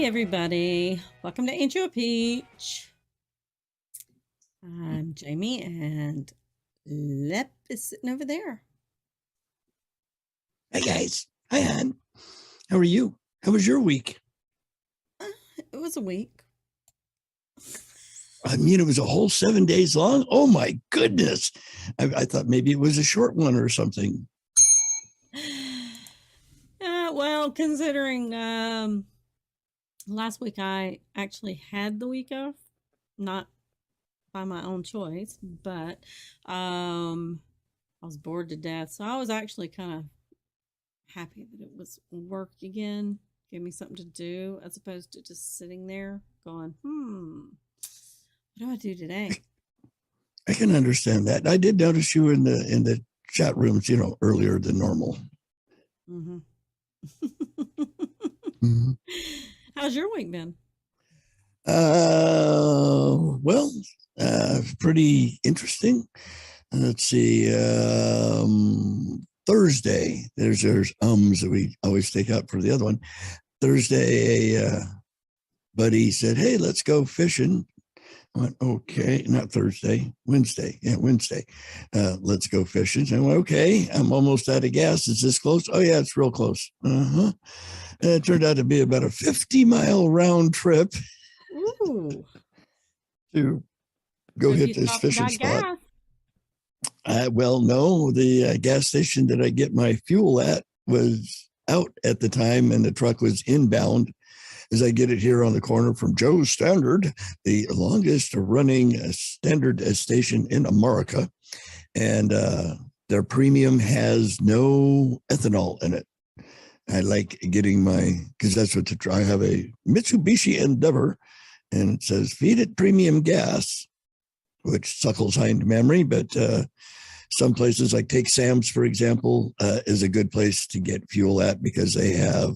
everybody. Welcome to Ain't You a Peach? I'm Jamie, and Lep is sitting over there. Hey, guys. Hi, Ann. How are you? How was your week? It was a week. I mean, it was a whole 7 days long. Oh, my goodness. I thought maybe it was a short one or something. Well, considering last week I actually had the week off, not by my own choice, but I was bored to death. So I was actually kind of happy that it was work again. Gave me something to do as opposed to just sitting there going, what do I do today? I can understand that. I did notice you in the chat rooms, earlier than normal. Mm-hmm. Mm-hmm. How's your week been? Well, pretty interesting. Let's see. Thursday, there's that we always take out for the other one. Thursday, a buddy said, "Hey, let's go fishing." I went, "Okay." Not Thursday, Wednesday. Yeah, Wednesday. Let's go fishing. I went, "Okay, I'm almost out of gas. Is this close?" "Oh, yeah, it's real close." And it turned out to be about a 50-mile round trip. Ooh. To go hit this fishing spot. Well, no, the gas station that I get my fuel at was out at the time, and the truck was inbound. As I get it here on the corner from Joe's Standard, the longest running standard station in America. And their premium has no ethanol in it. I like getting because that's what I have a Mitsubishi Endeavor, and it says feed it premium gas, which suckles hind memory. But some places, like take Sam's, for example, is a good place to get fuel at because they have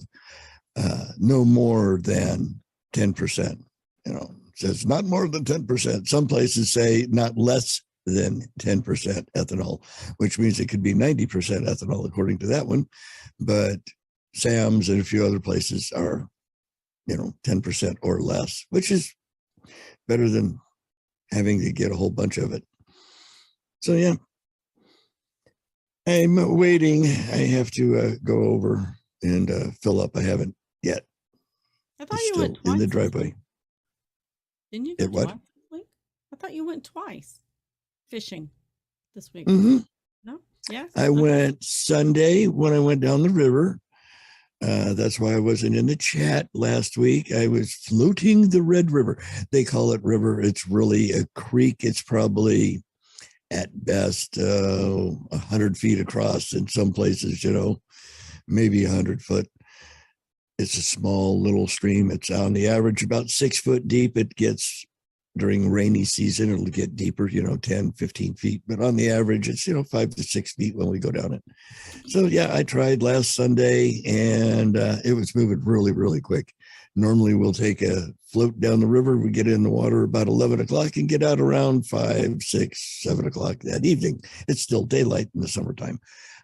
no more than 10%. It says not more than 10%. Some places say not less than 10% ethanol, which means it could be 90% ethanol according to that one. But Sam's and a few other places are, 10% or less, which is better than having to get a whole bunch of it. So, yeah, I'm waiting. I have to go over and fill up. I haven't yet. I thought you went twice in the driveway. Didn't you go twice this week? I thought you went twice fishing this week. Mm-hmm. No? Yeah. I went Sunday when I went down the river. That's why I wasn't in the chat last week. I was floating the Red River. They call it river. It's really a creek. It's probably at best 100 feet across. In some places, maybe 100 foot. It's a small little stream. It's on the average about 6 foot deep. It gets, during rainy season, it'll get deeper, 10, 15 feet. But on the average, it's, 5 to 6 feet when we go down it. So, yeah, I tried last Sunday, and it was moving really, really quick. Normally, we'll take a float down the river. We get in the water about 11 o'clock and get out around 5, 6, 7 o'clock that evening. It's still daylight in the summertime.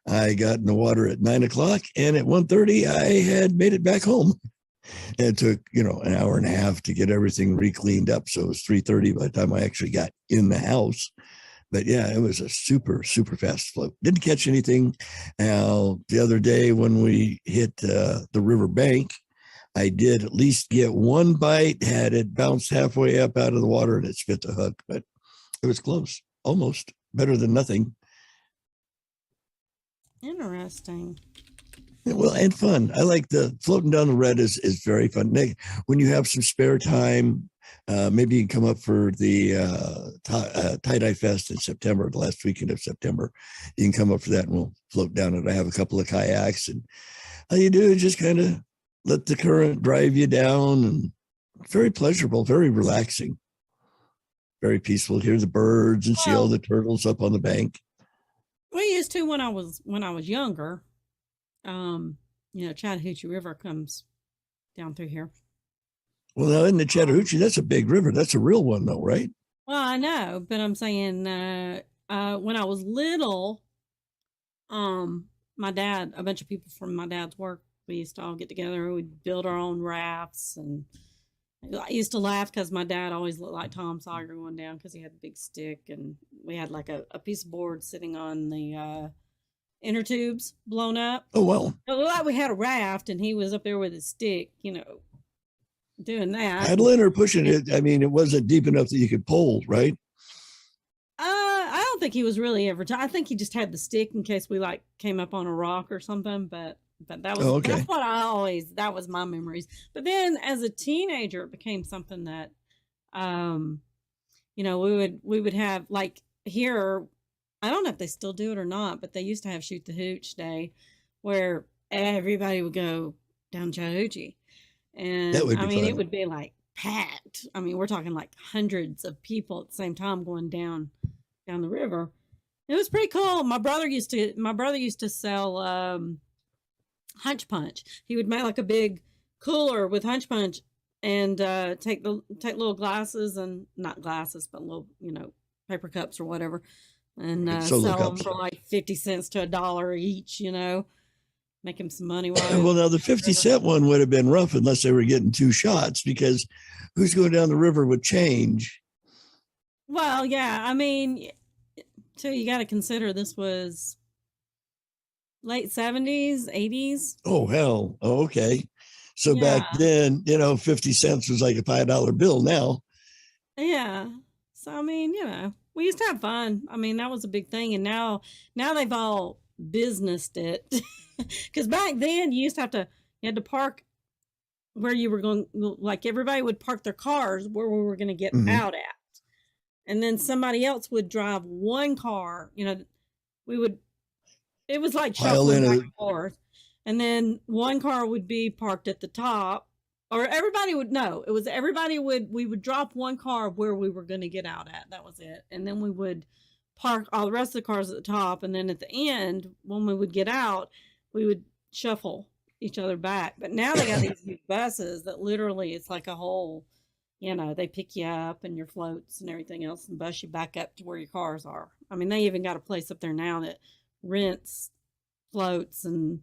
I got in the water at 9 o'clock, and at 1:30, I had made it back home. And it took, an hour and a half to get everything re-cleaned up. So it was 3:30 by the time I actually got in the house. But yeah, it was a super, super fast float. Didn't catch anything. Now, the other day when we hit the river bank, I did at least get one bite, had it bounced halfway up out of the water, and it spit the hook. But it was close, almost better than nothing. Interesting. Well, and fun. I like the floating down the Red is very fun. When you have some spare time, maybe you can come up for the Tie-Dye Fest in September, the last weekend of September. You can come up for that and we'll float down it. I have a couple of kayaks, and all you do is just kind of let the current drive you down, and very pleasurable, very relaxing, very peaceful. Hear the birds and see all the turtles up on the bank. We used to when I was younger. Chattahoochee River comes down through here. Well, now in the Chattahoochee, that's a big river. That's a real one, though, right? Well, I know, but I'm saying when I was little, my dad, a bunch of people from my dad's work we used to all get together. We'd build our own rafts, and I used to laugh because my dad always looked like Tom Sawyer going down because he had a big stick, and we had like a piece of board sitting on the inner tubes blown up. Oh, well, It looked like we had a raft, and he was up there with his stick, doing that. paddling or pushing it. I mean, it wasn't deep enough that you could pull, right? I don't think he was really ever. I think he just had the stick in case we like came up on a rock or something. But that was Oh, okay. that's what that was my memories. But then as a teenager, it became something that, um, we would have like here. I don't know if they still do it or not, but they used to have Shoot the Hooch Day, where everybody would go down Chattahoochee, and That would I be mean it fun. would be like packed. I mean we're talking like hundreds of people at the same time going down the river. It was pretty cool. My brother used to sell hunch punch. He would make like a big cooler with hunch punch and take little glasses, and not glasses, but little paper cups or whatever, and Solo sell them cups. for like 50 cents to $1 each. Make him some money while Well, now the down the 50 river. cent one would have been rough unless they were getting two shots, because who's going down the river with change? Well, yeah, I mean, too, you got to consider this was late 70s, 80s. Oh, hell. Oh, okay. So back Yeah, then, 50 cents was like a $5 bill now. yeah. So I mean, we used to have fun. I mean, that was a big thing, and now they've all businessed it. Because back then you had to park where you were going. Like everybody would park their cars where we were going to get Hmm. out at, and then somebody else would drive one car. We would. It was like Pile shuffling in back a, and forth, and then one car would be parked at the top, or everybody would no. It was everybody would. We would drop one car where we were going to get out at. That was it, and then we would park all the rest of the cars at the top, and then at the end when we would get out, we would shuffle each other back. But now they got these big buses that literally it's like a whole. They pick you up and your floats and everything else and bus you back up to where your cars are. I mean, they even got a place up there now that rents floats and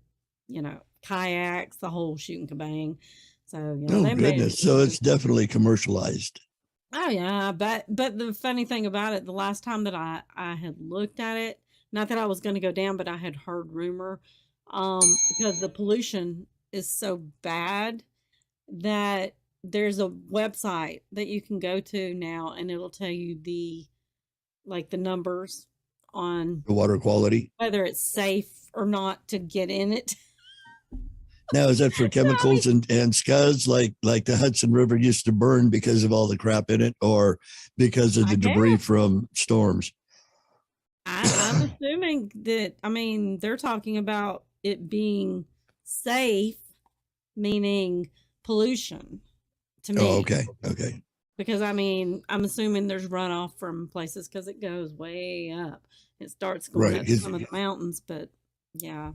kayaks, the whole shooting kabang. So oh, they made it goodness. So it's different. definitely commercialized. Oh yeah, but the funny thing about it, the last time that I had looked at it, not that I was going to go down, but I had heard rumor, because the pollution is so bad that there's a website that you can go to now, and it'll tell you the numbers on The water quality. whether it's safe or not to get in it. Now, is that for So I mean, chemicals and scuds like the Hudson River used to burn because of all the crap in it, or because of I the debris guess from storms? I'm assuming that. I mean, they're talking about it being safe, meaning pollution to Oh, me. okay. Okay. Because I mean, I'm assuming there's runoff from places because it goes way up. It starts going Right. up some of the mountains, but yeah,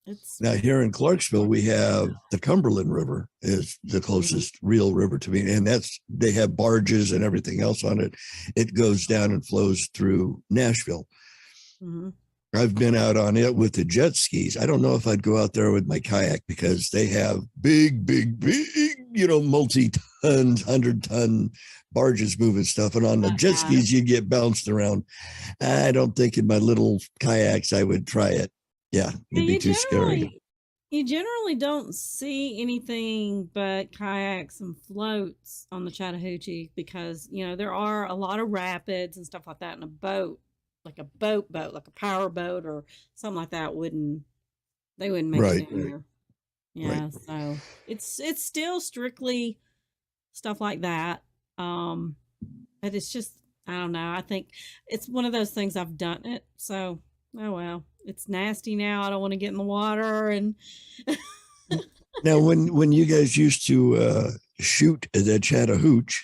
it's Now here in Clarksville, we have the Cumberland River is the mhm, closest real river to me, and they have barges and everything else on it. It goes down and flows through Nashville. mhm. I've been out on it with the jet skis. I don't know if I'd go out there with my kayak because they have big, big, big, multi-ton, 100-ton barges moving stuff. And on the jet Yeah. skis, you get bounced around. I don't think in my little kayaks I would try it. Yeah, Yeah, it'd be too scary. you generally don't see anything but kayaks and floats on the Chattahoochee because, there are a lot of rapids and stuff like that, and a boat, like a boat, like a power boat or something like that they wouldn't make it Right, down there. right. Yeah, so it's still strictly stuff like that. Um, but it's just I don't know. I think it's one of those things I've done it. So, oh well. It's nasty now. I don't want to get in the water and Now, when you guys used to shoot at that Chattahoochee,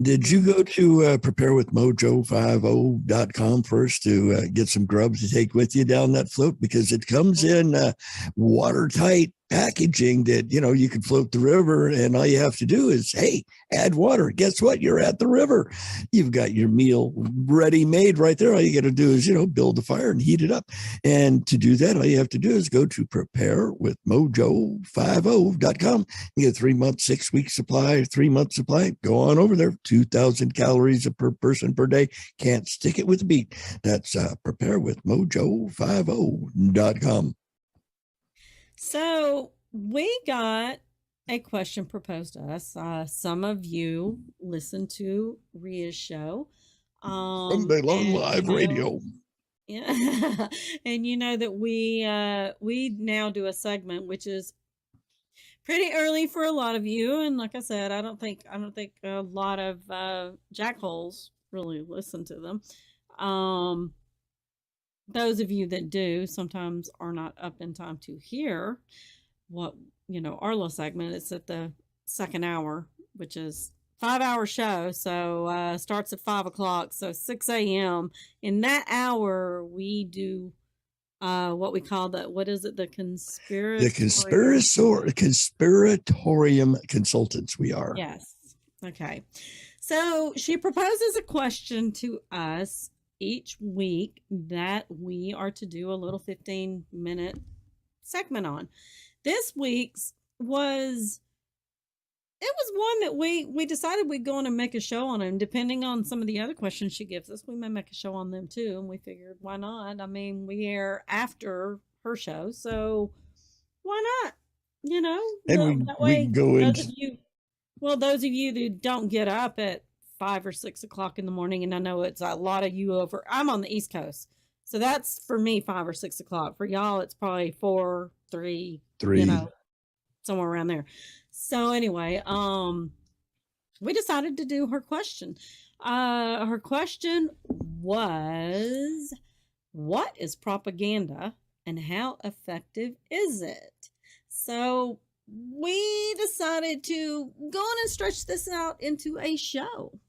Did you go to preparewithmojo50.com first to get some grubs to take with you down that float? Because it comes in watertight packaging that, you can float the river, and all you have to do is, hey, add water. Guess what? You're at the river. You've got your meal ready made right there. All you got to do is, build a fire and heat it up. And to do that, all you have to do is go to preparewithmojo50.com. You get 3 months, 6 weeks supply, 3 month supply. Go on over there. 2,000 calories per person per day. Can't stick it with a beat. That's preparewithmojo50.com. So we got a question proposed to us. Some of you listened to Ria's show. Sunday Long Live Radio. Yeah. And you know that we now do a segment which is pretty early for a lot of you, and like I said, I don't think a lot of jackholes really listen to them. Those of you that do sometimes are not up in time to hear what our little segment. It's at the second hour, which is 5-hour show, so starts at 5 o'clock, so 6 a.m. In that hour we do what we call the conspiratorium consultants. We are. Yes. Okay. So she proposes a question to us each week that we are to do a little 15-minute segment on. This week's was one that we decided we'd go on and make a show on, and depending on some of the other questions she gives us, we may make a show on them too. And we figured, why not? I mean, we air after her show, so why not? And that way, we go those of you that don't get up at 5 or 6 o'clock in the morning, and I know it's a lot of you over. I'm on the East Coast, so that's for me 5 or 6 o'clock. For y'all, it's probably 4, 3, somewhere around there. So anyway, we decided to do her question. Her question was, what is propaganda and how effective is it? So we decided to go on and stretch this out into a show.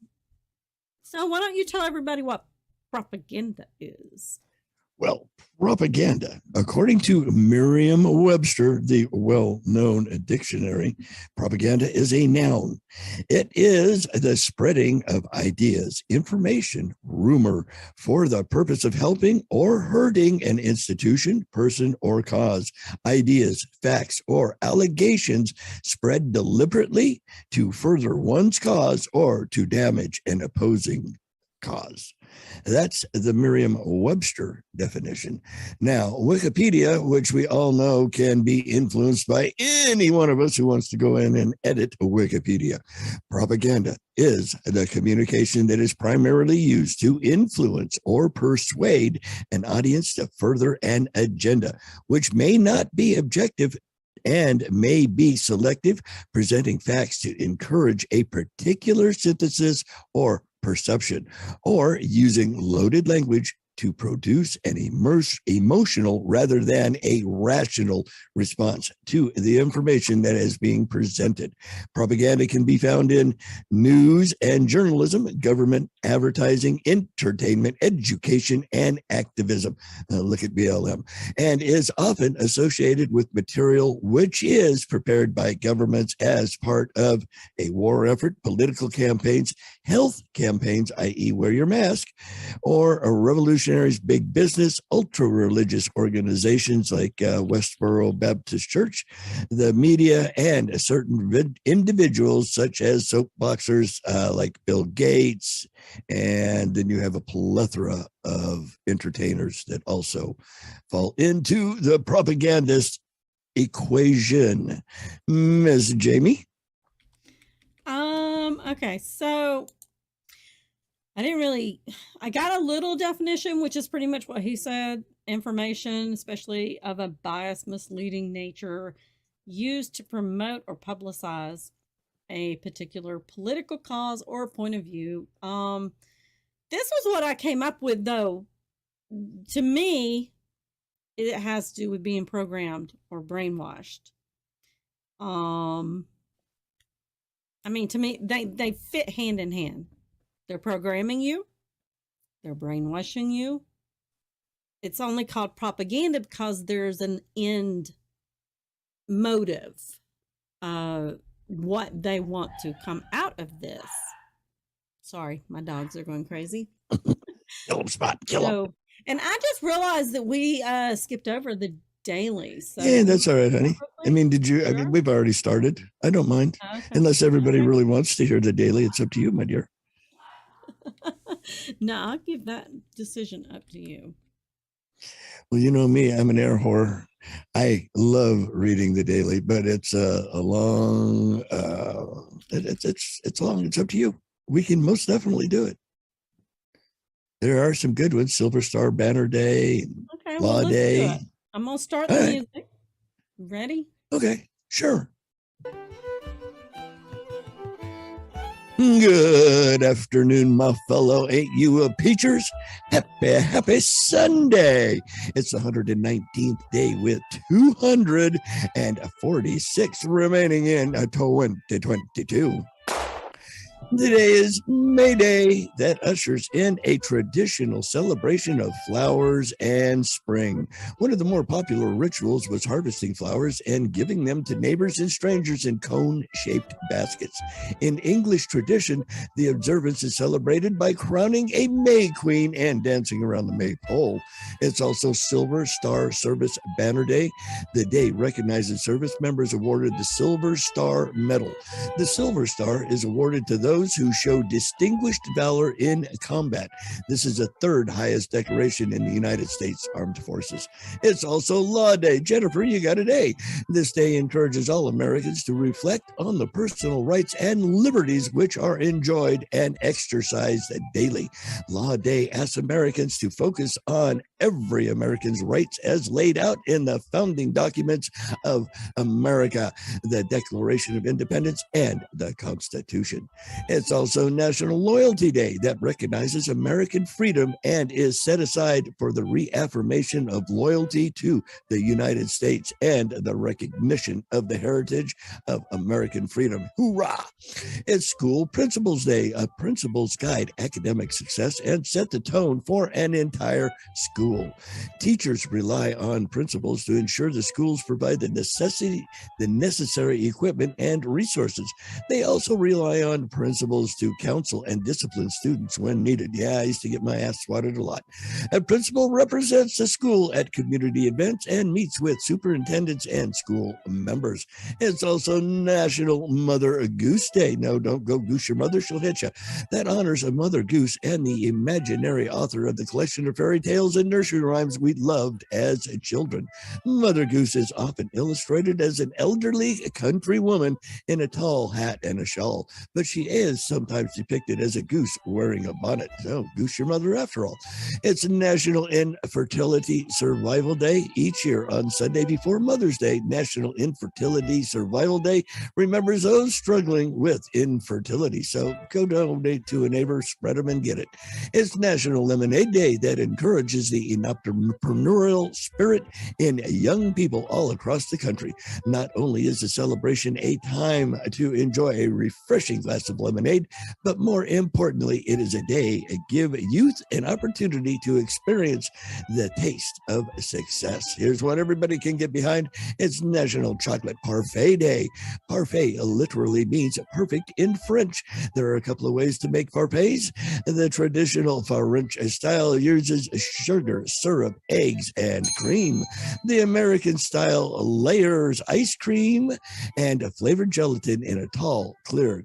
So why don't you tell everybody what propaganda is? Well, propaganda, according to Merriam-Webster, the well-known dictionary, propaganda is a noun. It is the spreading of ideas, information, rumor for the purpose of helping or hurting an institution, person, or cause. Ideas, facts, or allegations spread deliberately to further one's cause or to damage an opposing cause. That's the Merriam-Webster definition. Now, Wikipedia, which we all know can be influenced by any one of us who wants to go in and edit Wikipedia. Propaganda is the communication that is primarily used to influence or persuade an audience to further an agenda, which may not be objective and may be selective, presenting facts to encourage a particular synthesis or perception, or using loaded language to produce an emotional rather than a rational response to the information that is being presented. Propaganda can be found in news and journalism, government, advertising, entertainment, education, and activism. Look at BLM. And is often associated with material which is prepared by governments as part of a war effort, political campaigns, health campaigns, i.e. wear your mask, or a revolutionaries, big business, ultra-religious organizations like Westboro Baptist Church, the media, and certain individuals such as soapboxers like Bill Gates. And then you have a plethora of entertainers that also fall into the propagandist equation. Ms. Jamie? Okay, so I got a little definition, which is pretty much what he said. Information, especially of a biased, misleading nature, used to promote or publicize a particular political cause or point of view. This was what I came up with, though. To me, it has to do with being programmed or brainwashed. I mean, to me, they fit hand in hand. They're programming you, they're brainwashing you. It's only called propaganda because there's an end motive, what they want to come out of this. Sorry, my dogs are going crazy. Kill him, Spot. Kill him. So, and I just realized that we skipped over the daily. So, Yeah, that's all right, honey. I mean, did you? I Sure. mean, we've already started. I don't mind. Okay. Unless everybody Okay. really wants to hear the daily, it's up to you, my dear. No, I'll give that decision up to you. Well, you know me, I'm an air whore. I love reading the daily, but it's a long. It's long. It's up to you. We can most definitely do it. There are some good ones: Silver Star Banner Day, Okay, Law well, let's do Day. it. I'm gonna start All the right. music. Ready? Okay, sure. Good afternoon, my fellow Ain't You a Peachers. Happy Sunday. It's the 119th day with 246 remaining in 2022. Today is May Day that ushers in a traditional celebration of flowers and spring. One of the more popular rituals was harvesting flowers and giving them to neighbors and strangers in cone-shaped baskets. In English tradition, the observance is celebrated by crowning a May Queen and dancing around the maypole. It's also Silver Star Service Banner Day. The day recognizes service members awarded the Silver Star Medal. The Silver Star is awarded to those who show distinguished valor in combat. This is the third highest decoration in the United States Armed Forces. It's also Law Day. Jennifer, you got a day. This day encourages all Americans to reflect on the personal rights and liberties which are enjoyed and exercised daily. Law Day asks Americans to focus on every American's rights as laid out in the founding documents of America, the Declaration of Independence, and the Constitution. It's also National Loyalty Day that recognizes American freedom and is set aside for the reaffirmation of loyalty to the United States and the recognition of the heritage of American freedom. Hoorah! It's School Principals Day. A principals guide academic success and set the tone for an entire school. Teachers rely on principals to ensure the schools provide the necessary equipment and resources. They also rely on principals to counsel and discipline students when needed. Yeah, I used to get my ass swatted a lot. A principal represents the school at community events and meets with superintendents and school members. It's also National Mother Goose Day. No, don't go goose your mother, she'll hit you. That honors a mother goose and the imaginary author of the collection of fairy tales and nursery rhymes we loved as children. Mother Goose is often illustrated as an elderly country woman in a tall hat and a shawl, but she is sometimes depicted as a goose wearing a bonnet. So, goose your mother after all. It's National Infertility Survival Day. Each year on Sunday before Mother's Day, National Infertility Survival Day remembers those struggling with infertility. So, go donate to a neighbor, spread them, and get it. It's National Lemonade Day that encourages the entrepreneurial spirit in young people all across the country. Not only is the celebration a time to enjoy a refreshing glass of lemonade, but more importantly, it is a day to give youth an opportunity to experience the taste of success. Here's what everybody can get behind. It's National Chocolate Parfait Day. Parfait literally means perfect in French. There are a couple of ways to make parfaits. The traditional French style uses sugar, syrup, eggs, and cream. The American style layers ice cream and flavored gelatin in a tall, clear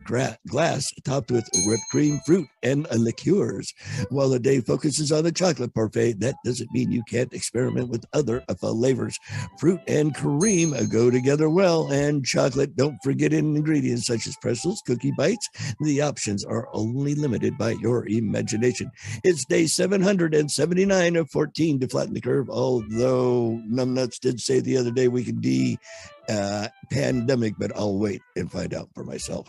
glass topped with whipped cream, fruit, and liqueurs. While the day focuses on the chocolate parfait, that doesn't mean you can't experiment with other flavors. Fruit and cream go together well, and chocolate, don't forget ingredients such as pretzels, cookie bites. The options are only limited by your imagination. It's day 779 of 14 to flatten the curve, although Numbnuts did say the other day we can pandemic, but I'll wait and find out for myself.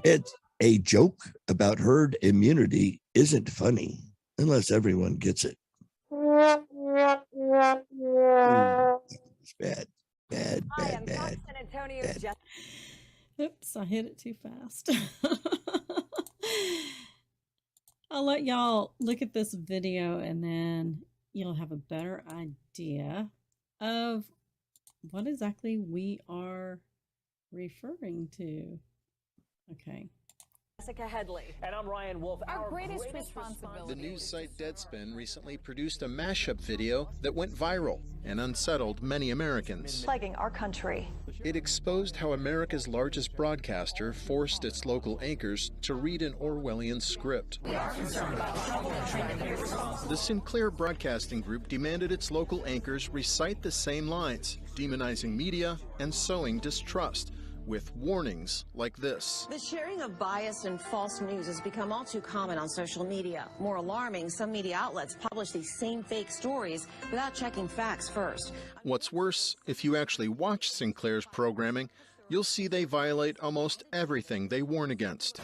It's a joke about herd immunity isn't funny unless everyone gets it. It's bad. Hi, I'm Fox San Antonio's Bad. Oops, I hit it too fast. I'll let y'all look at this video and then you'll have a better idea of what exactly we are referring to. Okay. Jessica Headley. And I'm Ryan Wolf. Our greatest responsibility. The news site Deadspin recently produced a mashup video that went viral and unsettled many Americans. Plaguing our country. It exposed how America's largest broadcaster forced its local anchors to read an Orwellian script. The Sinclair Broadcasting Group demanded its local anchors recite the same lines, demonizing media and sowing distrust, with warnings like this. The sharing of biased and false news has become all too common on social media. More alarming, some media outlets publish these same fake stories without checking facts first. What's worse, if you actually watch Sinclair's programming, you'll see they violate almost everything they warn against.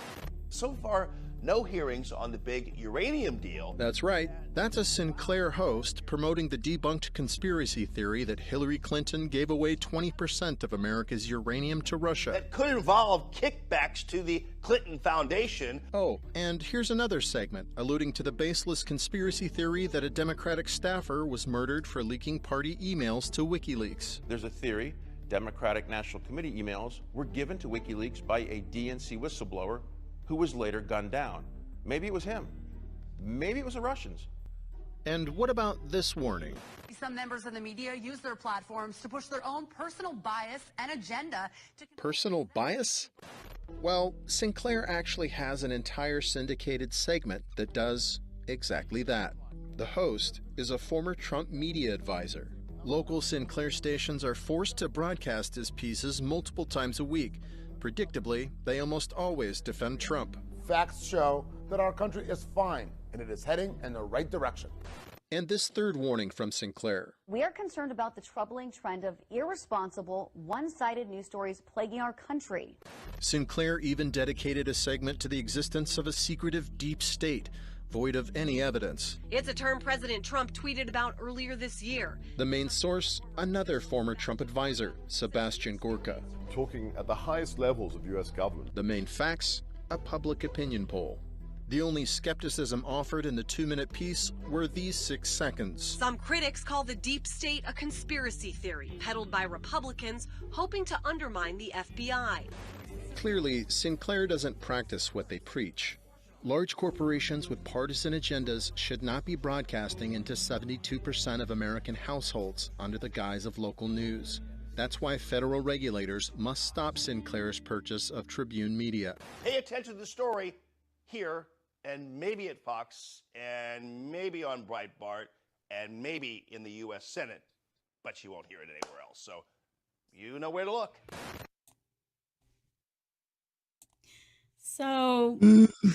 So far, no hearings on the big uranium deal. That's right. That's a Sinclair host promoting the debunked conspiracy theory that Hillary Clinton gave away 20% of America's uranium to Russia. That could involve kickbacks to the Clinton Foundation. Oh, and here's another segment alluding to the baseless conspiracy theory that a Democratic staffer was murdered for leaking party emails to WikiLeaks. There's a theory Democratic National Committee emails were given to WikiLeaks by a DNC whistleblower who was later gunned down. Maybe it was him. Maybe it was the Russians. And what about this warning? Some members of the media use their platforms to push their own personal bias and agenda to... Personal bias? Well, Sinclair actually has an entire syndicated segment that does exactly that. The host is a former Trump media advisor. Local Sinclair stations are forced to broadcast his pieces multiple times a week. Predictably, they almost always defend Trump. Facts show that our country is fine and it is heading in the right direction. And this third warning from Sinclair. We are concerned about the troubling trend of irresponsible, one-sided news stories plaguing our country. Sinclair even dedicated a segment to the existence of a secretive deep state, void of any evidence. It's a term President Trump tweeted about earlier this year. The main source, another former Trump advisor, Sebastian Gorka. Talking at the highest levels of U.S. government. The main facts, a public opinion poll. The only skepticism offered in the 2-minute piece were these 6 seconds. Some critics call the deep state a conspiracy theory peddled by Republicans hoping to undermine the FBI. Clearly, Sinclair doesn't practice what they preach. Large corporations with partisan agendas should not be broadcasting into 72% of American households under the guise of local news. That's why federal regulators must stop Sinclair's purchase of Tribune Media. Pay attention to the story here, and maybe at Fox, and maybe on Breitbart, and maybe in the U.S. Senate, but you won't hear it anywhere else. So you know where to look. So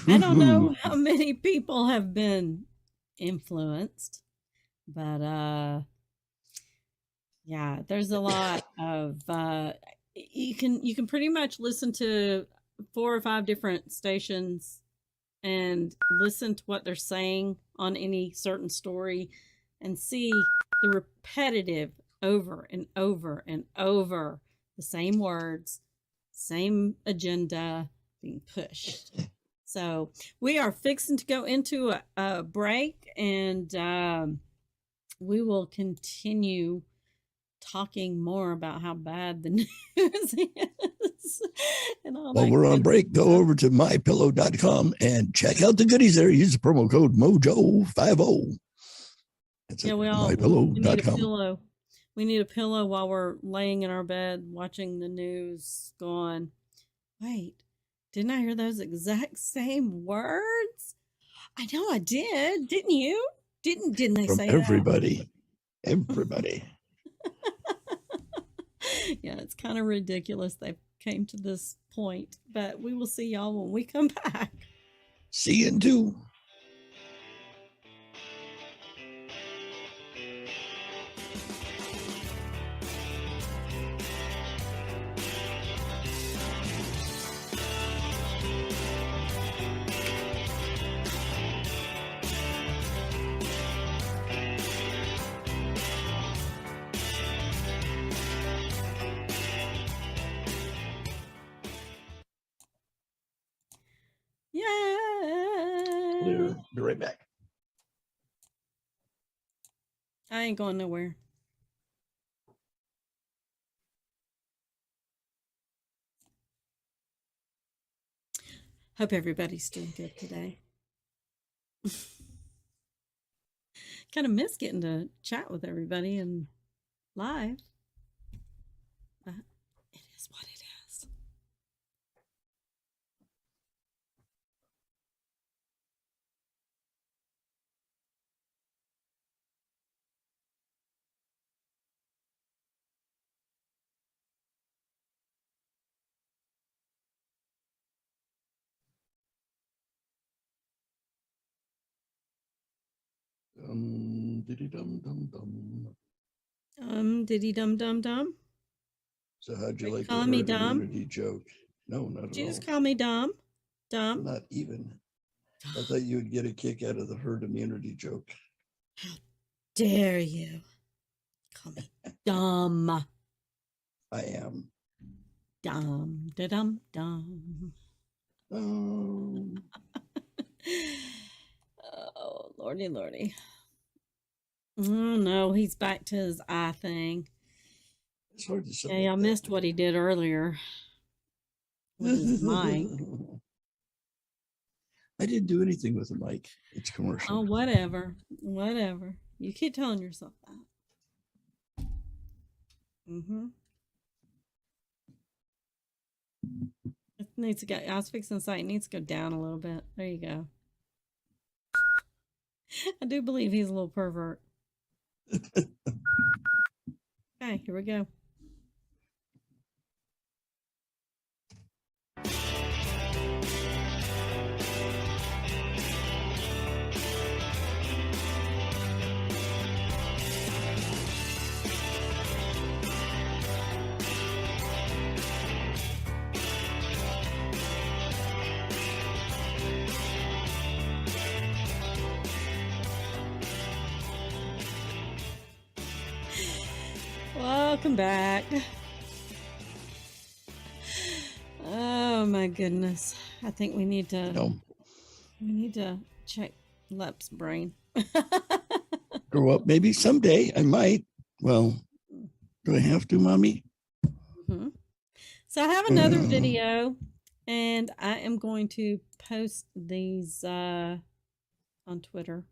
I don't know how many people have been influenced, but yeah, there's a lot of you can pretty much listen to 4 or 5 different stations and listen to what they're saying on any certain story and see the repetitive over and over and over the same words, same agenda being pushed. So we are fixing to go into a break, and we will continue talking more about how bad the news is. And all While we're on break, go over to mypillow.com and check out the goodies there. Use the promo code MOJO50. That's yeah, we need a mypillow.com. pillow. We need a pillow while we're laying in our bed watching the news, going, wait, didn't I hear those exact same words? I know I did. Didn't you? Didn't they From say everybody. Everybody. Yeah, it's kind of ridiculous they came to this point, but we will see y'all when we come back. See you in 2. clear. Be right back. I ain't going nowhere. Hope everybody's doing good today. Kind of miss getting to chat with everybody and live. But it is what it is. Diddy dum dum dum. Diddy dum dum dum. So how'd you Are you like the calling me herd dumb? immunity joke? No, not Did at you all. just call me dumb? Dumb? Not even. I thought you would get a kick out of the herd immunity joke. Dare you call me dumb? I am. Dumb, da dum dum. Oh, lordy, lordy. Oh no, he's back to his eye thing. It's hard to say. Yeah, y'all missed what he did earlier with his mic. I didn't do anything with the mic. It's commercial. Oh, whatever, whatever. You keep telling yourself that. It needs to go. I was fixing to say it needs to go down a little bit. There you go. I do believe he's a little pervert. Okay, here we go. Welcome back. Oh my goodness. I think we need to check Lep's brain. Grow up, maybe someday I might. Well, do I have to, Mommy? So I have another video, and I am going to post these on Twitter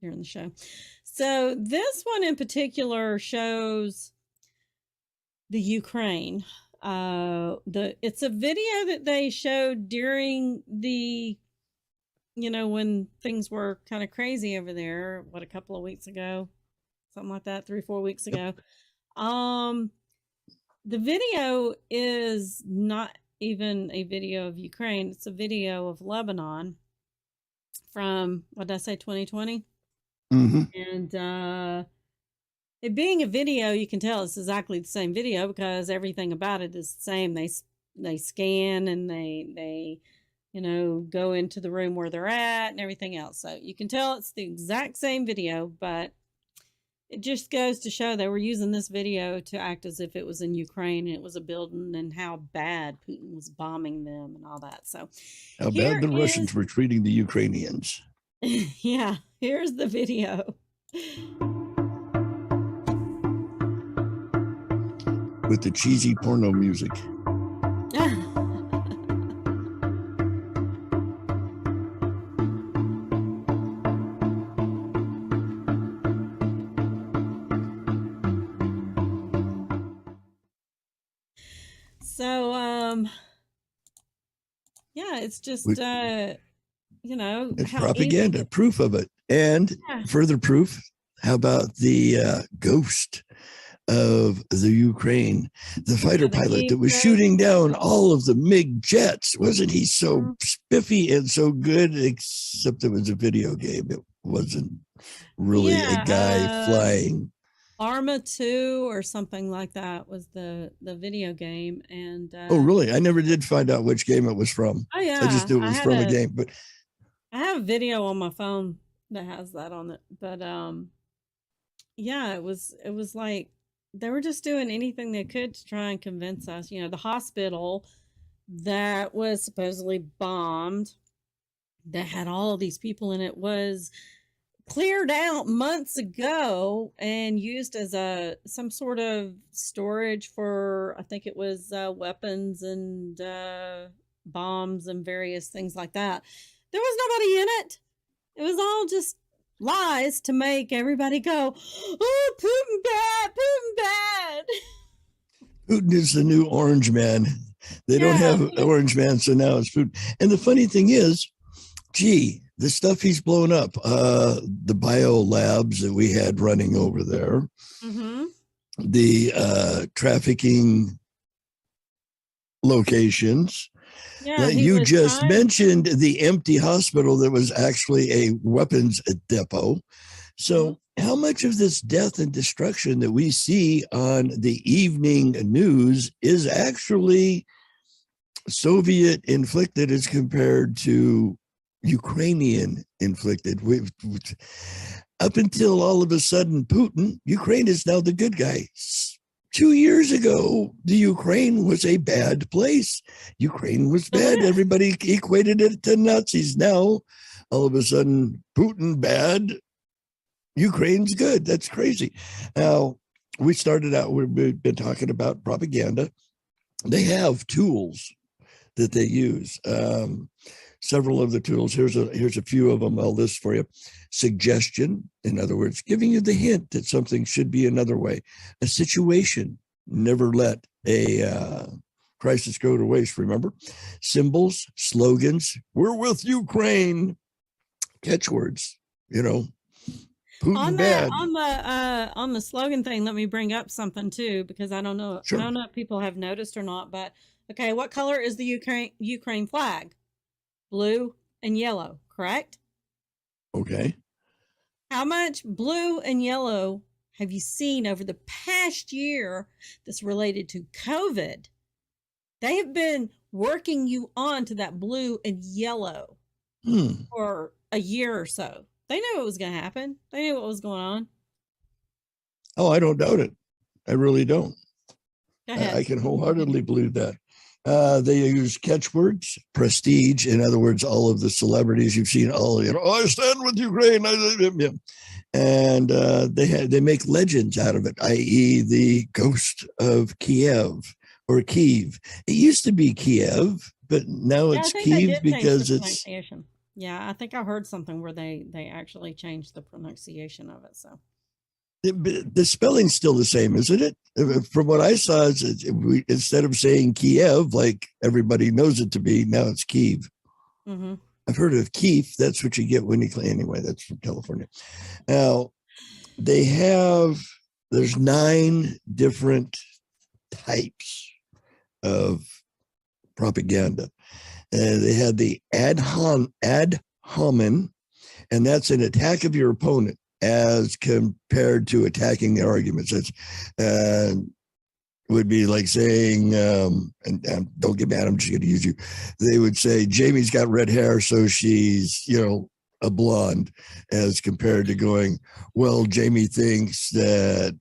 during the show. So this one in particular shows the Ukraine. It's a video that they showed during the, when things were kind of crazy over there, a couple of weeks ago, something like that, 3-4 weeks ago. The video is not even a video of Ukraine. It's a video of Lebanon from, what did I say, 2020? And it being a video, you can tell it's exactly the same video because everything about it is the same. They scan and they go into the room where they're at and everything else. So you can tell it's the exact same video, but it just goes to show they were using this video to act as if it was in Ukraine and it was a building and how bad Putin was bombing them and all that. So how bad the Russians were treating the Ukrainians. Yeah, here's the video. With the cheesy porno music. So, yeah, it's just, it's propaganda, proof of it. And further proof, how about the ghost of the Ukraine, the fighter pilot that was shooting down all of the MiG jets? Wasn't he so spiffy and so good, except it was a video game. It wasn't really a guy flying. Arma 2 or something like that was the video game. And oh, really? I never did find out which game it was from. Oh, yeah. I just knew it was from a game. But I have a video on my phone that has that on it. But yeah, it was like they were just doing anything they could to try and convince us. The hospital that was supposedly bombed that had all of these people in it was cleared out months ago and used as some sort of storage for, I think it was weapons and bombs and various things like that. There was nobody in it. It was all just lies to make everybody go, oh, Putin bad, Putin bad. Putin is the new orange man. They don't have orange man, so now it's Putin. And the funny thing is, gee, the stuff he's blown up, the bio labs that we had running over there, the trafficking locations. Yeah, you just mentioned the empty hospital that was actually a weapons depot. So how much of this death and destruction that we see on the evening news is actually Soviet inflicted as compared to Ukrainian inflicted? Up until all of a sudden Putin, Ukraine is now the good guy. 2 years ago, the Ukraine was a bad place. Ukraine was bad. Everybody equated it to Nazis. Now, all of a sudden, Putin bad, Ukraine's good. That's crazy. Now, we started out, we've been talking about propaganda. They have tools that they use. Several of the tools, here's a few of them I'll list for you. Suggestion, in other words, giving you the hint that something should be another way. A situation, never let a crisis go to waste, remember? Symbols, slogans, we're with Ukraine. Catchwords, Putin bad. On the slogan thing, let me bring up something too, because I don't know. Sure. I don't know if people have noticed or not, but okay, what color is the Ukraine flag? Blue and yellow, correct? Okay. How much blue and yellow have you seen over the past year that's related to COVID? They have been working you on to that blue and yellow for a year or so. They knew it was going to happen. They knew what was going on. Oh, I don't doubt it. I really don't. Go ahead. I can wholeheartedly believe that. They use catchwords, prestige. In other words, all of the celebrities you've seen, I stand with Ukraine. And they make legends out of it, i.e. the ghost of Kiev or Kyiv. It used to be Kiev, but now it's Kyiv because it's... Yeah, I think I heard something where they actually changed the pronunciation of it. So the spelling's still the same, isn't it? From what I saw, instead of saying Kiev like everybody knows it to be, now it's Kyiv. I've heard of Keef. That's what you get when you claim. Anyway, that's from California. Now, there's 9 different types of propaganda. They had the ad hominem, and that's an attack of your opponent as compared to attacking the arguments. That's would be like saying, and don't get mad, I'm just going to use you. They would say, Jamie's got red hair, so she's, a blonde, as compared to going, well, Jamie thinks that,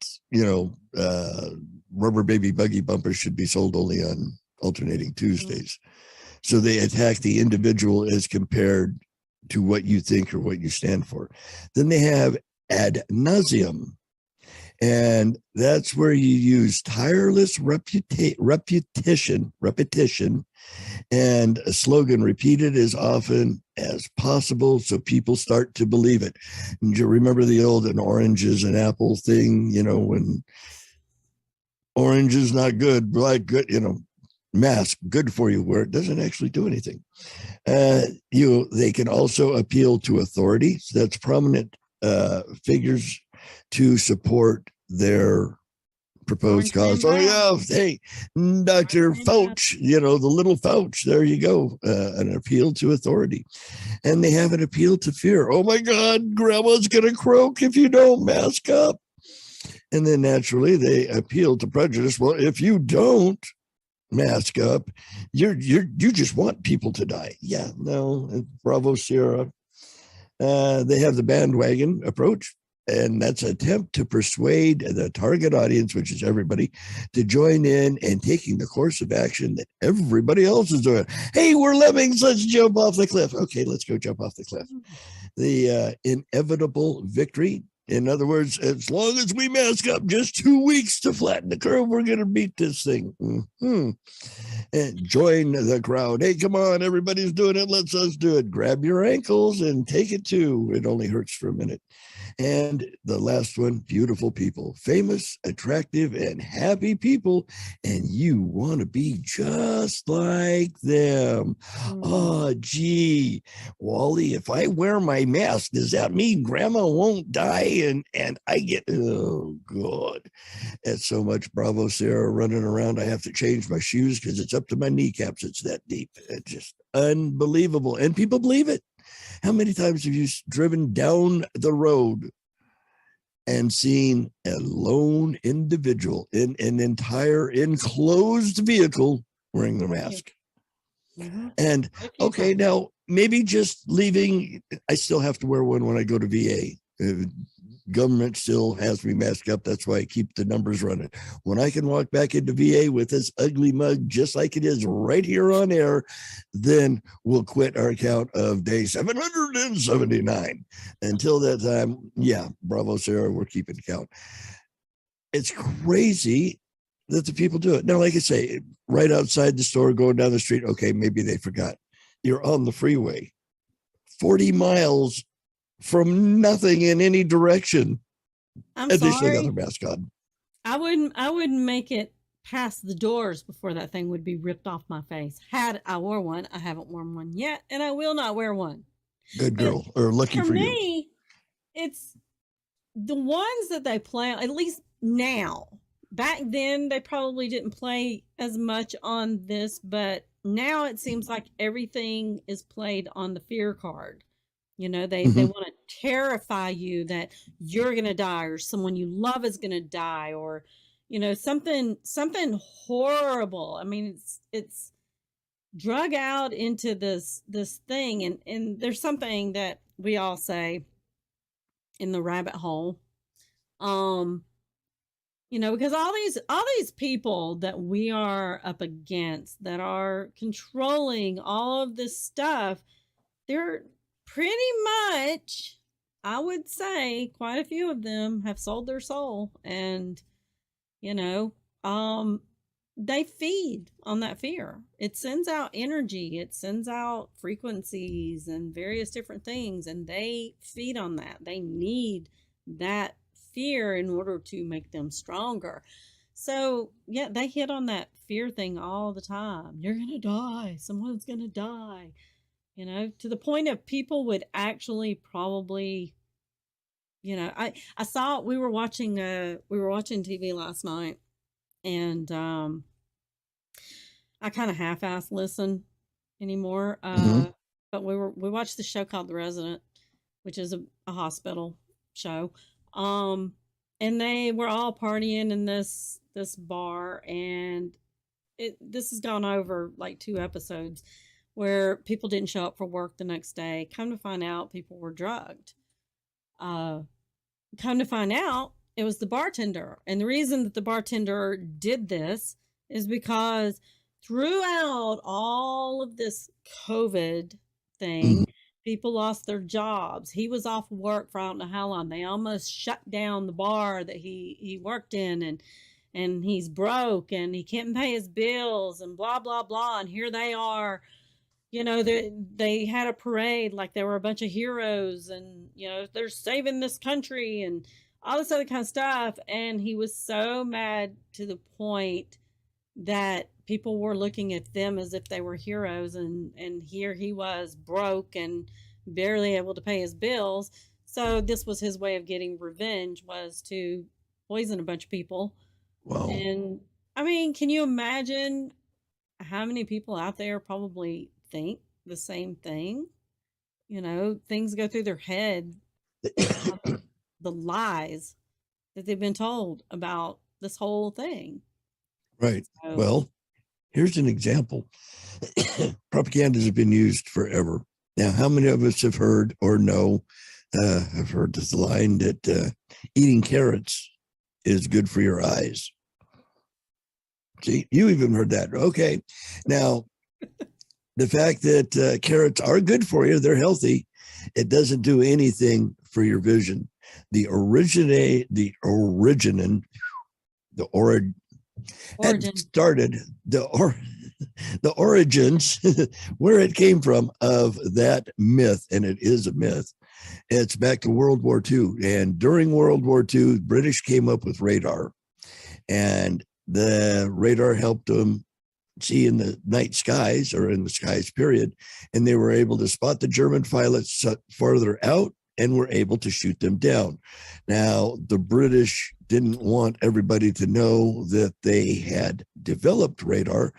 rubber baby buggy bumpers should be sold only on alternating Tuesdays. So they attack the individual as compared to what you think or what you stand for. Then they have ad nauseum. And that's where you use tireless repetition, and a slogan repeated as often as possible so people start to believe it. And you remember the old "an orange is an apple" thing, when orange is not good, black good, mask good for you, where it doesn't actually do anything. They can also appeal to authority. So that's prominent figures to support their proposed cause. Oh yeah, hey, Dr. Fauci, the little Fauci, there you go, an appeal to authority. And they have an appeal to fear. Oh my God, grandma's gonna croak if you don't mask up. And then naturally they appeal to prejudice. Well, if you don't mask up, you just want people to die. Yeah, no, Bravo Sierra. They have the bandwagon approach. And that's an attempt to persuade the target audience, which is everybody, to join in and taking the course of action that everybody else is doing. Hey, we're lemmings. Let's jump off the cliff. Okay, let's go jump off the cliff. The inevitable victory. In other words, as long as we mask up, just 2 weeks to flatten the curve, we're going to beat this thing. And join the crowd. Hey, come on, everybody's doing it. Let's us do it. Grab your ankles and take it too. It only hurts for a minute. And the last one, beautiful people, famous, attractive, and happy people. And you want to be just like them. Oh, gee, Wally, if I wear my mask, does that mean grandma won't die? And I get, oh, God. It's so much Bravo Sarah running around. I have to change my shoes because it's up to my kneecaps. It's that deep. It's just unbelievable. And people believe it. How many times have you driven down the road and seen a lone individual in an entire enclosed vehicle wearing their mask? And okay, now maybe just leaving, I still have to wear one when I go to VA. Government still has me masked up. That's why I keep the numbers running. When I can walk back into VA with this ugly mug, just like it is right here on air, then we'll quit our count of day 779. Until that time, yeah, bravo, Sarah, we're keeping count. It's crazy that the people do it. Now, like I say, right outside the store, going down the street, okay, maybe they forgot. You're on the freeway, 40 miles from nothing in any direction. I'm and sorry. They still got their mask on. I wouldn't make it past the doors before that thing would be ripped off my face. Had I wore one, I haven't worn one yet, and I will not wear one. Good girl, or lucky for you. For me, it's the ones that they play, at least now. Back then, they probably didn't play as much on this, but now it seems like everything is played on the fear card. You know, they want to terrify you that you're going to die or someone you love is going to die or, you know, something horrible. I mean, it's drug out into this thing. And there's something that we all say in the rabbit hole. You know, because all these people that we are up against that are controlling all of this stuff, they're pretty much, I would say, quite a few of them have sold their soul, and you know, they feed on that fear. It sends out energy, it sends out frequencies and various different things, and they feed on that. They need that fear in order to make them stronger. So yeah, they hit on that fear thing all the time. You're gonna die, someone's gonna die. You know, to the point of people would actually probably, you know, I saw, we were watching TV last night, and I kind of half-ass listen anymore. But we watched the show called The Resident, which is a hospital show. And they were all partying in this bar, and this has gone over like 2 episodes where people didn't show up for work the next day. Come to find out, people were drugged. Come to find out, it was the bartender. And the reason that the bartender did this is because throughout all of this COVID thing, people lost their jobs. He was off work for I don't know how long. They almost shut down the bar that he worked in, and he's broke and he can't pay his bills and blah, blah, blah. And here they are. You know, they had a parade like they were a bunch of heroes, and, you know, they're saving this country and all this other kind of stuff. And he was so mad to the point that people were looking at them as if they were heroes. And here he was broke and barely able to pay his bills. So this was his way of getting revenge, was to poison a bunch of people. Wow. And I mean, can you imagine how many people out there probably think the same thing? You know, things go through their head, the lies that they've been told about this whole thing. Right. So, Well, here's an example. Propaganda has been used forever. Now, how many of us have heard or know I've heard this line that eating carrots is good for your eyes. See, you even heard that. Okay. Now, the fact that carrots are good for you, they're healthy, it doesn't do anything for your vision. The origin, the origins, where it came from of that myth, and it is a myth. It's back to World War II. And during World War II, British came up with radar, and the radar helped them see in the night skies, or in the skies period, and they were able to spot the German pilots farther out and were able to shoot them down. Now, the British didn't want everybody to know that they had developed radar,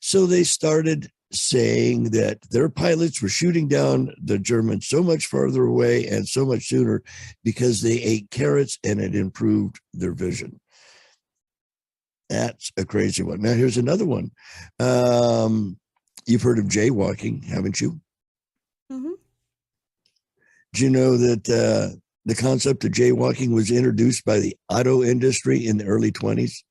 so they started saying that their pilots were shooting down the Germans so much farther away and so much sooner because they ate carrots and it improved their vision. That's a crazy one. Now, here's another one. You've heard of jaywalking, haven't you? Mm-hmm. Do you know that the concept of jaywalking was introduced by the auto industry in the early 20s?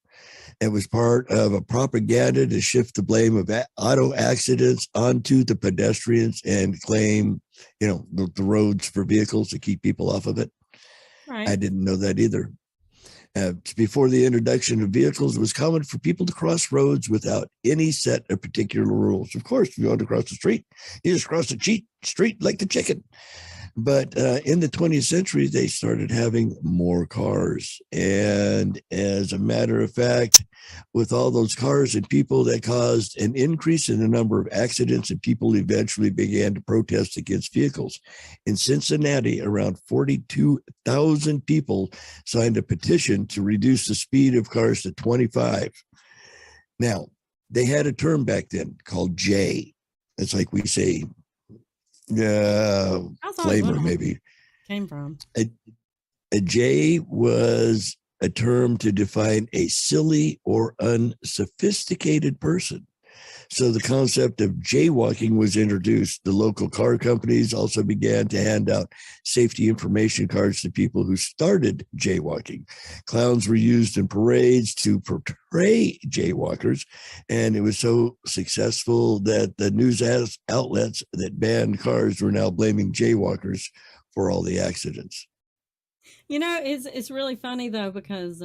It was part of a propaganda to shift the blame of auto accidents onto the pedestrians and claim, the roads for vehicles to keep people off of it. Right. I didn't know that either. Before the introduction of vehicles, it was common for people to cross roads without any set of particular rules. Of course, if you want to cross the street, you just cross the street like the chicken. But in the 20th century, they started having more cars. And as a matter of fact, with all those cars and people, that caused an increase in the number of accidents, and people eventually began to protest against vehicles. In Cincinnati, around 42,000 people signed a petition to reduce the speed of cars to 25. Now, they had a term back then called J. It's like we say, flavor maybe came from. A J was a term to define a silly or unsophisticated person. So the concept of jaywalking was introduced. The local car companies also began to hand out safety information cards to people who started jaywalking. Clowns were used in parades to portray jaywalkers, and it was so successful that the news outlets that banned cars were now blaming jaywalkers for all the accidents. It's really funny though, because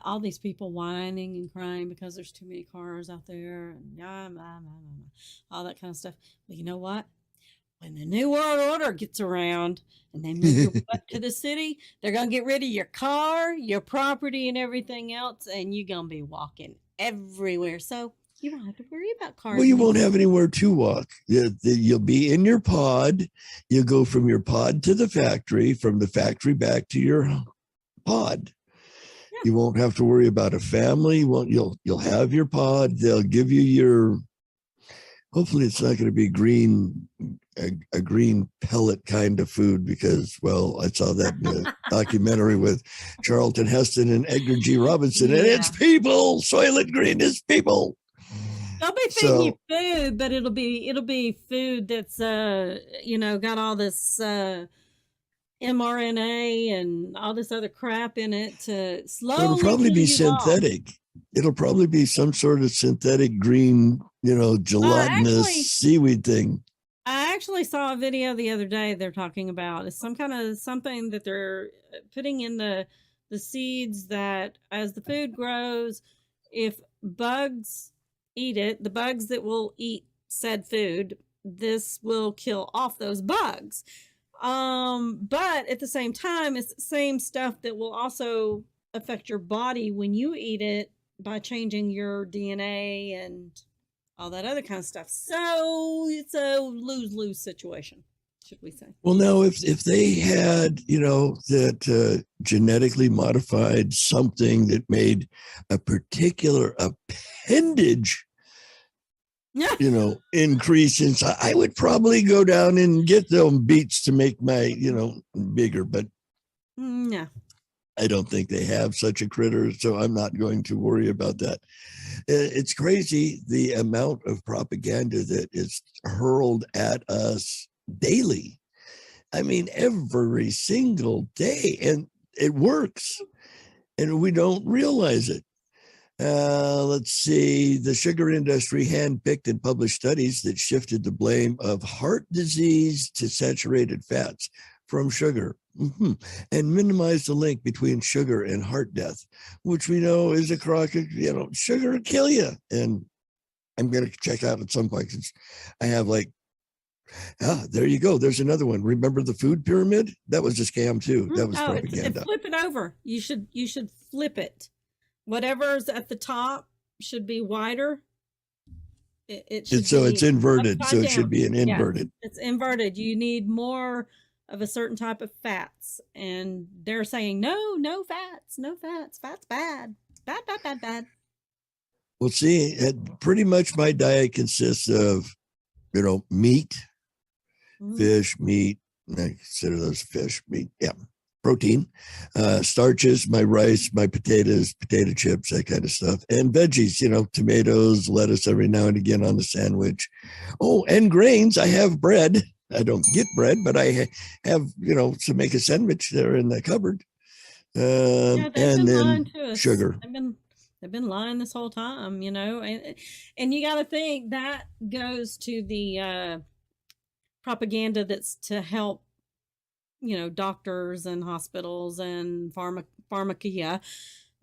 all these people whining and crying because there's too many cars out there and all that kind of stuff. Well, you know what? When the New World Order gets around and they move your butt to the city, they're going to get rid of your car, your property, and everything else, and you're going to be walking everywhere. So you don't have to worry about cars. Well, you won't have anywhere to walk. You'll be in your pod. You'll go from your pod to the factory, from the factory back to your pod. You won't have to worry about a family. You'll have your pod. They'll give you your, hopefully it's not going to be a green pellet kind of food, because, well, I saw that in the documentary with Charlton Heston and Edgar G. Robinson, and it's people. Soylent Green is people. They'll be feeding you food, but it'll be food that's got all this mRNA and all this other crap in it to slowly. It'll probably be synthetic. Off. It'll probably be some sort of synthetic green, gelatinous seaweed thing. I actually saw a video the other day. They're talking about it's some kind of something that they're putting in the seeds that as the food grows, if bugs eat it, the bugs that will eat said food, this will kill off those bugs. But at the same time, it's the same stuff that will also affect your body when you eat it by changing your DNA and all that other kind of stuff. So it's a lose-lose situation, should we say. Well, now, if they had, that genetically modified something that made a particular appendage, increase in size, I would probably go down and get them beets to make my, bigger. But no, I don't think they have such a critter, so I'm not going to worry about that. It's crazy the amount of propaganda that is hurled at us daily. I mean, every single day, and it works, and we don't realize it. Let's see. The sugar industry handpicked and published studies that shifted the blame of heart disease to saturated fats from sugar, and minimized the link between sugar and heart death, which we know is a chronic, sugar will kill you. And I'm going to check out at some point, 'cause I have there you go. There's another one. Remember the food pyramid? That was a scam too. That was propaganda. Flip it over. You should flip it. Whatever's at the top should be wider. It's inverted, so it should be an Yeah, inverted. it's inverted. You need more of a certain type of fats, and they're saying no fats, fat's bad, bad. Well, see, pretty much my diet consists of, meat, fish, meat. I consider those fish, meat, protein, starches, my rice, my potatoes, potato chips, that kind of stuff, and veggies, tomatoes, lettuce every now and again on the sandwich. Oh, and grains. I have bread. I don't get bread, but I have, to make a sandwich there in the cupboard. And then sugar. They've been lying this whole time, and you got to think that goes to the propaganda that's to help, doctors and hospitals and pharmacia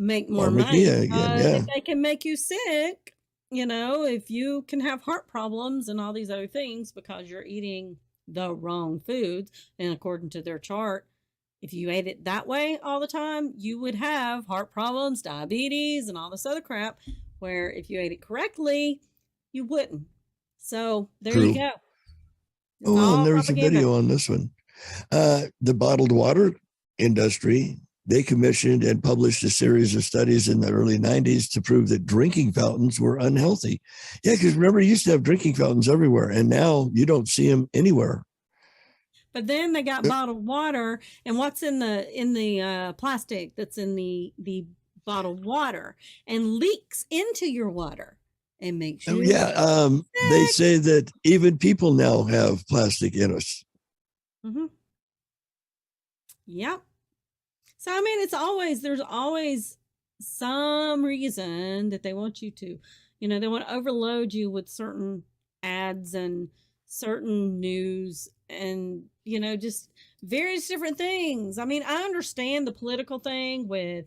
make more money. If they can make you sick, if you can have heart problems and all these other things because you're eating the wrong foods, and according to their chart, if you ate it that way all the time, you would have heart problems, diabetes, and all this other crap, where if you ate it correctly, you wouldn't. So there you go. And there's a video on this one. The bottled water industry, they commissioned and published a series of studies in the early 90s to prove that drinking fountains were unhealthy. Yeah, because remember, you used to have drinking fountains everywhere, and now you don't see them anywhere. But then they got bottled water, and what's in the plastic that's in the bottled water and leaks into your water and makes you they say that even people now have plastic in us. Yep. So I mean, there's always some reason that they want you to, they want to overload you with certain ads and certain news and, just various different things. I mean, I understand the political thing with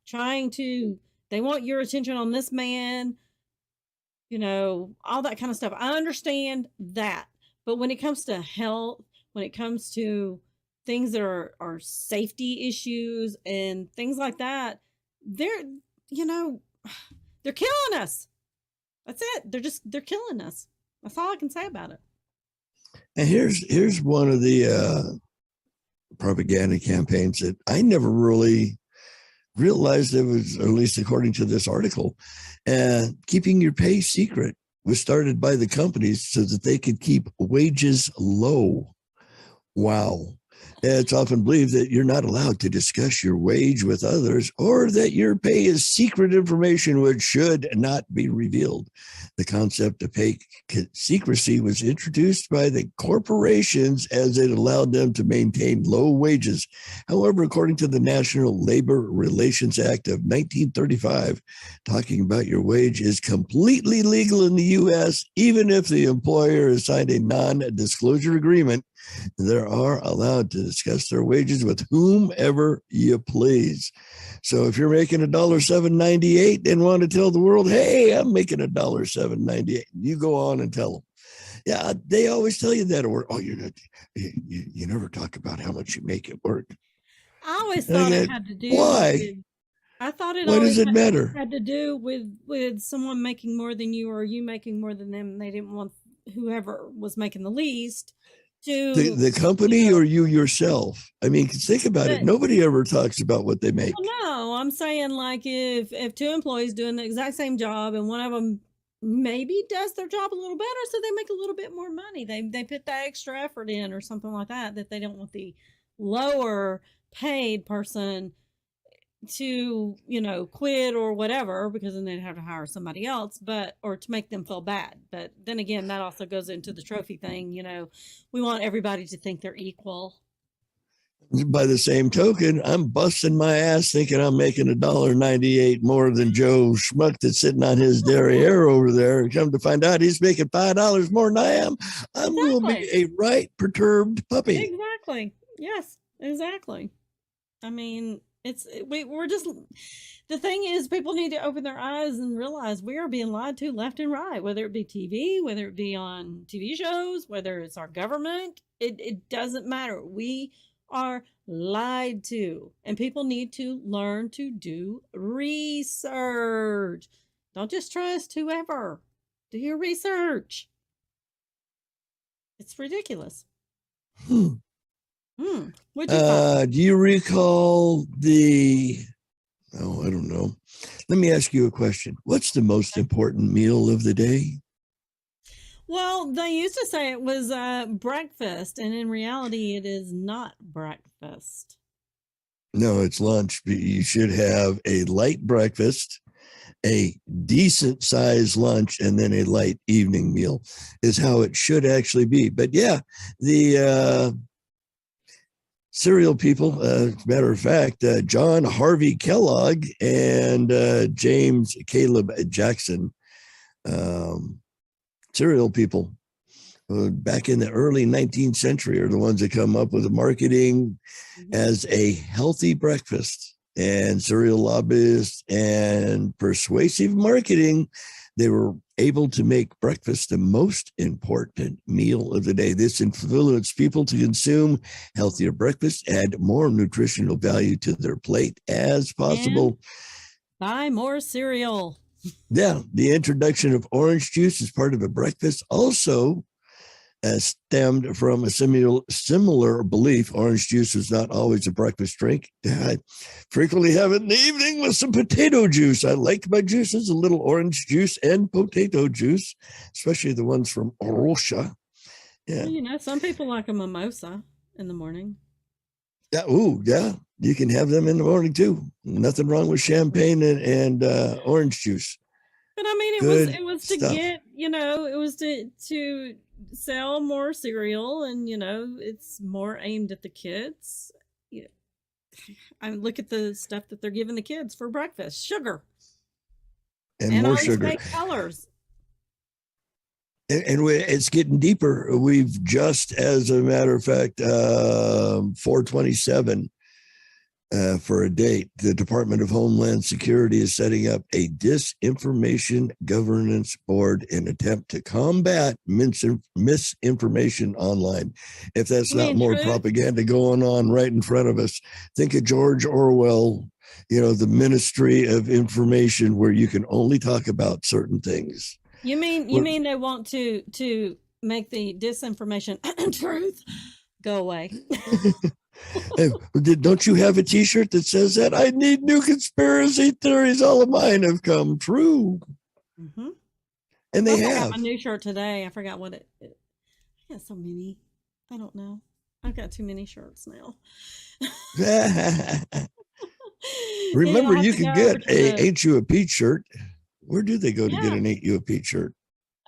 they want your attention on this man, all that kind of stuff. I understand that. But when it comes to health, when it comes to things that are safety issues and things like that, they're killing us. That's it. They're killing us. That's all I can say about it. And here's one of the propaganda campaigns that I never really realized it was, or at least according to this article, keeping your pay secret was started by the companies so that they could keep wages low. Wow. It's often believed that you're not allowed to discuss your wage with others, or that your pay is secret information which should not be revealed. The concept of pay secrecy was introduced by the corporations as it allowed them to maintain low wages. However, according to the National Labor Relations Act of 1935, talking about your wage is completely legal in the U.S., even if the employer has signed a non-disclosure agreement. They are allowed to discuss their wages with whomever you please. So if you're making $7.98 and want to tell the world, hey, I'm making $7.98, you go on and tell them. Yeah, they always tell you that at work. Oh, you never talk about how much you make at work. I always thought it had to do. Why? I thought it. Why does it matter? Had to do with someone making more than you or you making more than them. And they didn't want whoever was making the least to the company or you yourself. I mean, think about it. Nobody ever talks about what they make. Well, no, I'm saying like if two employees doing the exact same job and one of them maybe does their job a little better, so they make a little bit more money. They put that extra effort in or something like that they don't want the lower paid person to, quit or whatever, because then they'd have to hire somebody else, or to make them feel bad. But then again, that also goes into the trophy thing. We want everybody to think they're equal by the same token, I'm busting my ass thinking I'm making $1.98 more than Joe Schmuck that's sitting on his derriere over there. Come to find out he's making $5 more than I am. I'm going to be a right perturbed puppy. Exactly. Yes, exactly. I mean, we're just, the thing is, people need to open their eyes and realize we are being lied to left and right, whether it be TV, whether it be on TV shows, whether it's our government, it doesn't matter. We are lied to, and people need to learn to do research. Don't just trust whoever. Do your research. It's ridiculous. What'd you find? Do you recall I don't know. Let me ask you a question. What's the most important meal of the day? Well, they used to say it was breakfast, and in reality, it is not breakfast. No, it's lunch. You should have a light breakfast, a decent sized lunch, and then a light evening meal is how it should actually be. But yeah, the cereal people, as a matter of fact, John Harvey Kellogg and James Caleb Jackson, cereal people back in the early 19th century are the ones that come up with the marketing as a healthy breakfast. And cereal lobbyists and persuasive marketing, they were able to make breakfast the most important meal of the day. This influenced people to consume healthier breakfast, add more nutritional value to their plate as possible. And buy more cereal. Yeah, the introduction of orange juice as part of a breakfast also stemmed from a similar belief. Orange juice is not always a breakfast drink. I frequently have it in the evening with some potato juice. I like my juices, a little orange juice and potato juice, especially the ones from Russia. Yeah. Well, you know, some people like a mimosa in the morning. Yeah. Ooh, yeah. You can have them in the morning too. Nothing wrong with champagne and orange juice. But I mean, it was to get, you know, it was to sell more cereal, and you know, it's more aimed at the kids. Yeah. I mean, look at the stuff that they're giving the kids for breakfast: sugar and more all these sugar, fake colors. And it's getting deeper. We've just, as a matter of fact, 4/27 for a date, the Department of Homeland Security is setting up a disinformation governance board in attempt to combat misinformation online. If that's not more propaganda going on right in front of us, think of George Orwell, you know, the Ministry of Information, where you can only talk about certain things. You mean they want to make the disinformation truth go away? Hey, don't you have a t-shirt that says that? I need new conspiracy theories. All of mine have come true. Mm-hmm. And they I have. got my new shirt today. I forgot what I got so many. I don't know. I've got too many shirts now. Remember, you can get Ain't You a Peach shirt. Where do they go to get an Ain't You a Peach shirt?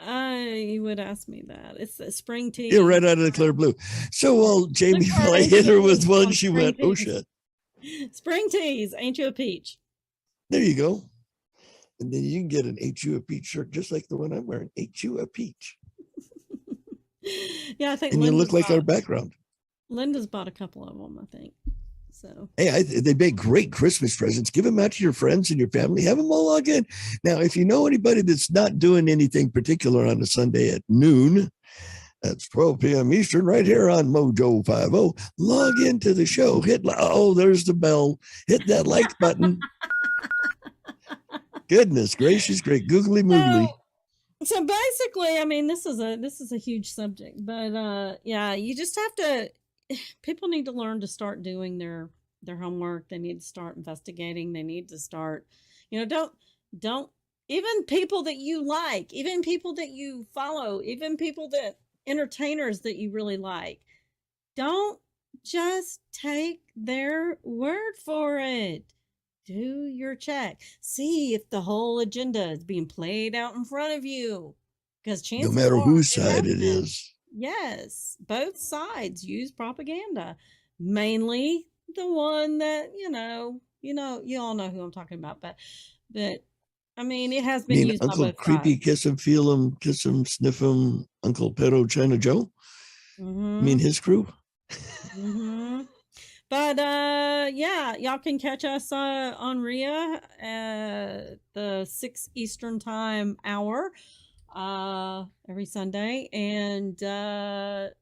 You would ask me that. It's a spring tea. Yeah, right out of the clear blue. So while Jamie, while I hit her with one, she went, oh shit. Spring teas, Ain't You a Peach. There you go. And then you can get an Ain't You a Peach shirt just like the one I'm wearing. Ain't You a Peach. Yeah, I think. And you look like our background. Linda's bought a couple of them, I think. So hey, they make great Christmas presents. Give them out to your friends and your family. Have them all log in. Now, if you know anybody that's not doing anything particular on a Sunday at noon, that's 12 p.m. Eastern, right here on Mojo 50. Log into the show. There's the bell. Hit that like button. Goodness gracious, great googly moogly. So basically, I mean, this is a huge subject, but yeah, you just have to. People need to learn to start doing their homework. They need to start investigating. They need to start, you know, don't even people that you like, even people that you follow, even people that entertainers that you really like, don't just take their word for it. Do your check. See if the whole agenda is being played out in front of you, because chances no matter are whose side it is. Yes, both sides use propaganda. mainly the one that, you all know who I'm talking about, but I mean, it has I been mean, used by Uncle both Creepy, sides. Kiss him, feel him, kiss him, sniff him, Uncle Pedo, China Joe. I mean, his crew. Mm-hmm. But yeah, y'all can catch us on RIA at the 6 Eastern Time hour every Sunday, and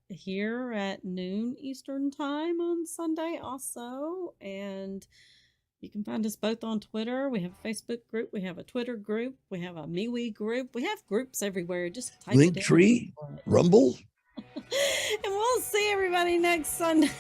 here at noon Eastern Time on Sunday also. And you can find us both on Twitter. We have a Facebook group, we have a Twitter group, we have a MeWe group. We have groups everywhere. Just type it in. Linktree, Rumble. And we'll see everybody next Sunday.